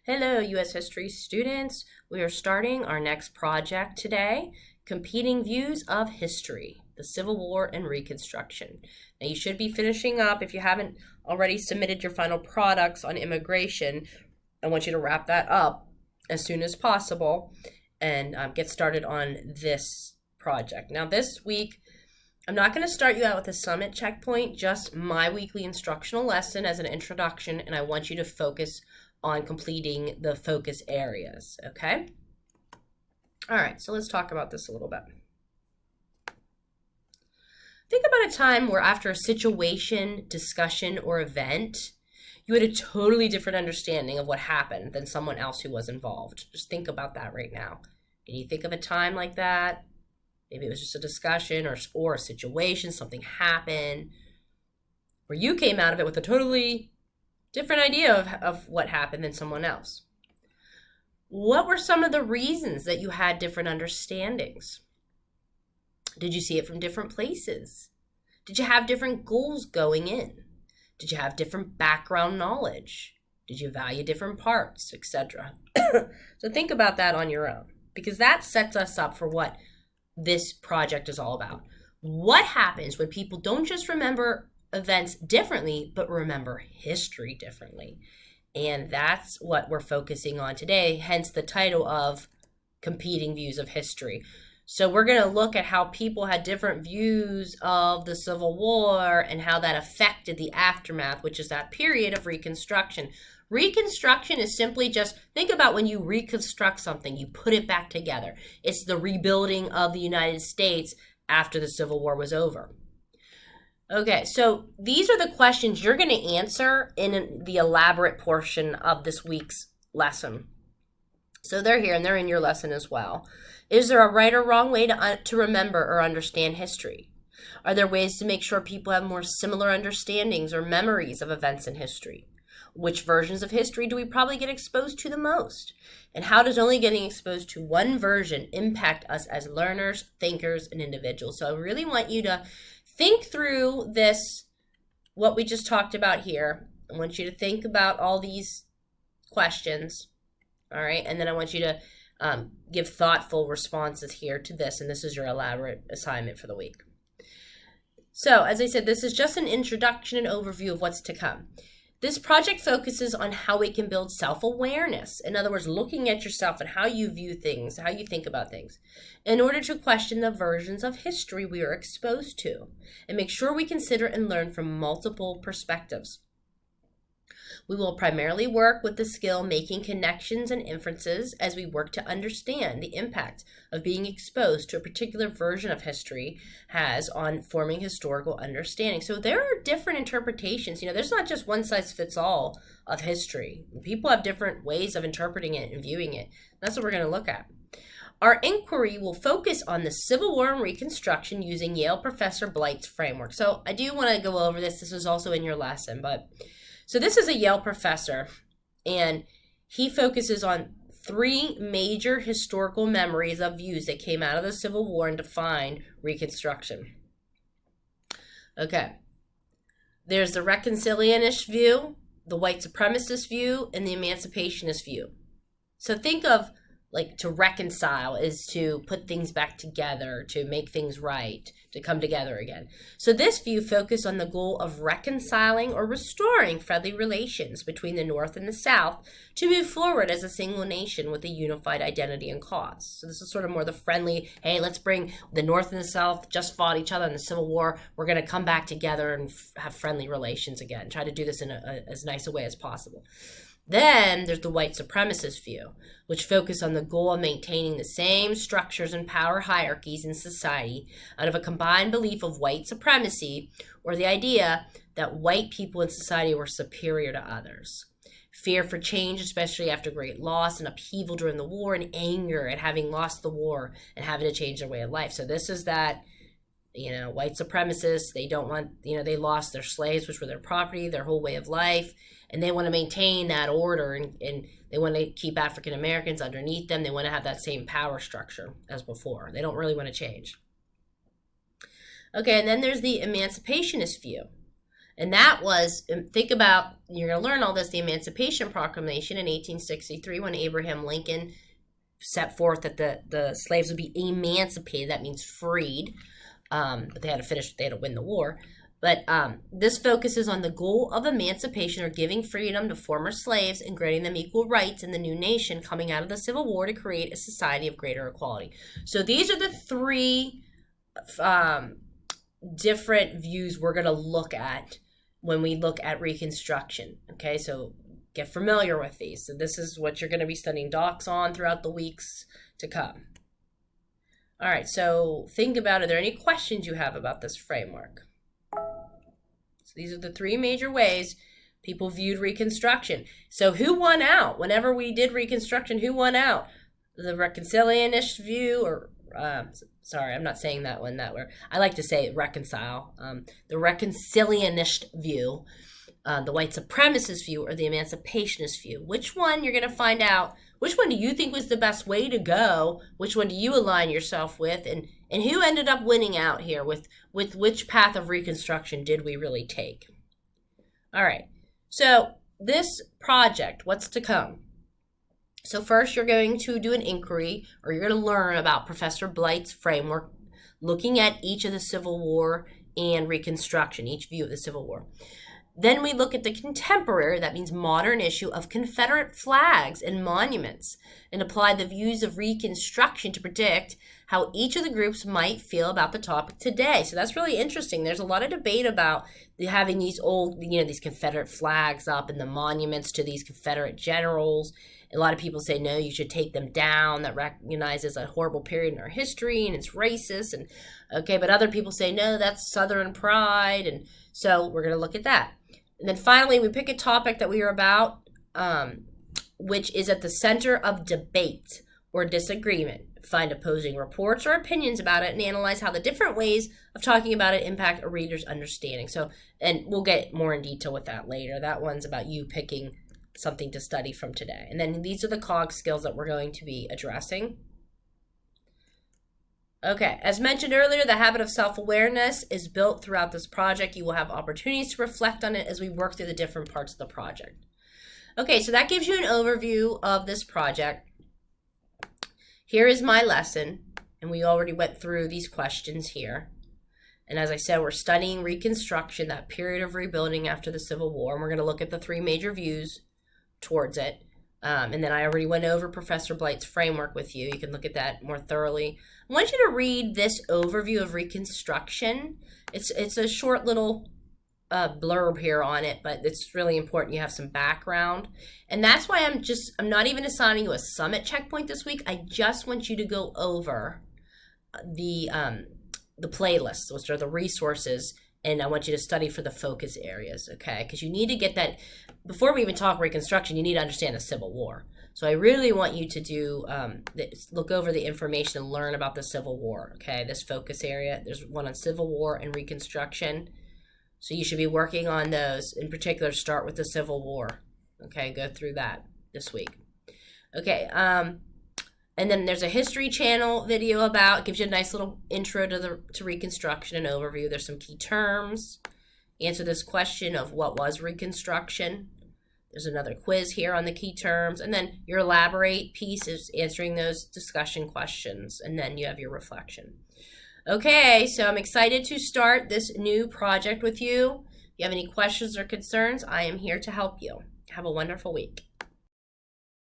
Hello, U.S. History students. We are starting our next project today, Competing Views of History, the Civil War and Reconstruction. Now, you should be finishing up. If you haven't already submitted your final products on immigration, I want you to wrap that up as soon as possible and get started on this project. Now, this week, I'm not going to start you out with a summit checkpoint, just my weekly instructional lesson as an introduction, and I want you to focus on completing the focus areas, okay? All right, so let's talk about this a little bit. Think about a time where after a situation, discussion, or event, you had a totally different understanding of what happened than someone else who was involved. Just think about that right now. Can you think of a time like that? Maybe it was just a discussion or a situation, something happened, where you came out of it with a totally different idea of what happened than someone else. What were some of the reasons that you had different understandings? Did you see it from different places? Did you have different goals going in? Did you have different background knowledge? Did you value different parts, etc.? So think about that on your own, because that sets us up for what this project is all about. What happens when people don't just remember events differently, but remember history differently? And that's what we're focusing on today, hence the title of Competing Views of History. So we're going to look at how people had different views of the Civil War and how that affected the aftermath, which is that period of Reconstruction. Reconstruction is simply just, think about when you reconstruct something, you put it back together. It's the rebuilding of the United States after the Civil War was over. Okay, so these are the questions you're going to answer in the elaborate portion of this week's lesson. So they're here and they're in your lesson as well. Is there a right or wrong way to remember or understand history? Are there ways to make sure people have more similar understandings or memories of events in history? Which versions of history do we probably get exposed to the most? And how does only getting exposed to one version impact us as learners, thinkers, and individuals? So I really want you to think through this, what we just talked about here. I want you to think about all these questions, all right? And then I want you to give thoughtful responses here to this, and this is your elaborate assignment for the week. So, as I said, this is just an introduction and overview of what's to come. This project focuses on how we can build self-awareness. In other words, looking at yourself and how you view things, how you think about things, in order to question the versions of history we are exposed to, and make sure we consider and learn from multiple perspectives. We will primarily work with the skill making connections and inferences as we work to understand the impact of being exposed to a particular version of history has on forming historical understanding. So there are different interpretations. There's not just one size fits all of history. People have different ways of interpreting it and viewing it. That's what we're going to look at. Our inquiry will focus on the Civil War and Reconstruction using Yale Professor Blight's framework. So I do want to go over this. This is also in your lesson, so this is a Yale professor, and he focuses on three major historical memories of views that came out of the Civil War and defined Reconstruction. Okay, there's the Reconcilianist view, the white supremacist view, and the emancipationist view. So think of, like, to reconcile is to put things back together, to make things right, to come together again. So this view focused on the goal of reconciling or restoring friendly relations between the North and the South to move forward as a single nation with a unified identity and cause. So this is sort of more the friendly, hey, let's bring the North and the South just fought each other in the Civil War. We're going to come back together and have friendly relations again. Try to do this in as nice a way as possible. Then there's the white supremacist view, which focus on the goal of maintaining the same structures and power hierarchies in society out of a combined belief of white supremacy, or the idea that white people in society were superior to others. Fear for change, especially after great loss and upheaval during the war, and anger at having lost the war and having to change their way of life. So this is that, white supremacists, they don't want, they lost their slaves, which were their property, their whole way of life, and they want to maintain that order, and they want to keep African Americans underneath them. They want to have that same power structure as before. They don't really want to change. Okay, and then there's the emancipationist view. And that was, think about, you're going to learn all this, the Emancipation Proclamation in 1863 when Abraham Lincoln set forth that the slaves would be emancipated. That means freed. But they had to win the war. But this focuses on the goal of emancipation, or giving freedom to former slaves and granting them equal rights in the new nation coming out of the Civil War to create a society of greater equality. So these are the three different views we're going to look at when we look at Reconstruction. Okay, so get familiar with these. So this is what you're going to be studying docs on throughout the weeks to come. All right, so think about, are there any questions you have about this framework? So these are the three major ways people viewed Reconstruction. So who won out? Whenever we did Reconstruction, who won out? The reconcilianist view, or sorry, I'm not saying that one that way. I like to say reconcile. The reconcilianist view, the white supremacist view, or the emancipationist view. Which one you're going to find out? Which one do you think was the best way to go? Which one do you align yourself with? And who ended up winning out here? With which path of Reconstruction did we really take? All right. So this project, what's to come? So first you're going to do an inquiry, or you're going to learn about Professor Blight's framework, looking at each of the Civil War and Reconstruction, each view of the Civil War. Then we look at the contemporary, that means modern, issue of Confederate flags and monuments, and apply the views of Reconstruction to predict how each of the groups might feel about the topic today. So that's really interesting. There's a lot of debate about having these old, these Confederate flags up and the monuments to these Confederate generals. A lot of people say, no, you should take them down. That recognizes a horrible period in our history and it's racist. And okay, but other people say, no, that's Southern pride. And so we're going to look at that. And then finally, we pick a topic that we are about, which is at the center of debate or disagreement. Find opposing reports or opinions about it and analyze how the different ways of talking about it impact a reader's understanding. So, and we'll get more in detail with that later. That one's about you picking something to study from today. And then these are the COG skills that we're going to be addressing. Okay, as mentioned earlier, the habit of self-awareness is built throughout this project. You will have opportunities to reflect on it as we work through the different parts of the project. Okay, so that gives you an overview of this project. Here is my lesson, and we already went through these questions here. And as I said, we're studying Reconstruction, that period of rebuilding after the Civil War, and we're going to look at the three major views towards it. And then I already went over Professor Blight's framework with you. You can look at that more thoroughly. I want you to read this overview of Reconstruction. It's a short little blurb here on it, but it's really important you have some background. And that's why I'm not even assigning you a summit checkpoint this week. I just want you to go over the playlists, which are the resources, and I want you to study for the focus areas, okay? Because you need to get that, before we even talk Reconstruction, you need to understand the Civil War. So I really want you to do, look over the information and learn about the Civil War, okay? This focus area, there's one on Civil War and Reconstruction. So you should be working on those. In particular, start with the Civil War, okay? Go through that this week. Okay, and then there's a History Channel video about, gives you a nice little intro to Reconstruction and overview. There's some key terms. Answer this question of what was Reconstruction. There's another quiz here on the key terms. And then your elaborate piece is answering those discussion questions. And then you have your reflection. Okay, so I'm excited to start this new project with you. If you have any questions or concerns, I am here to help you. Have a wonderful week.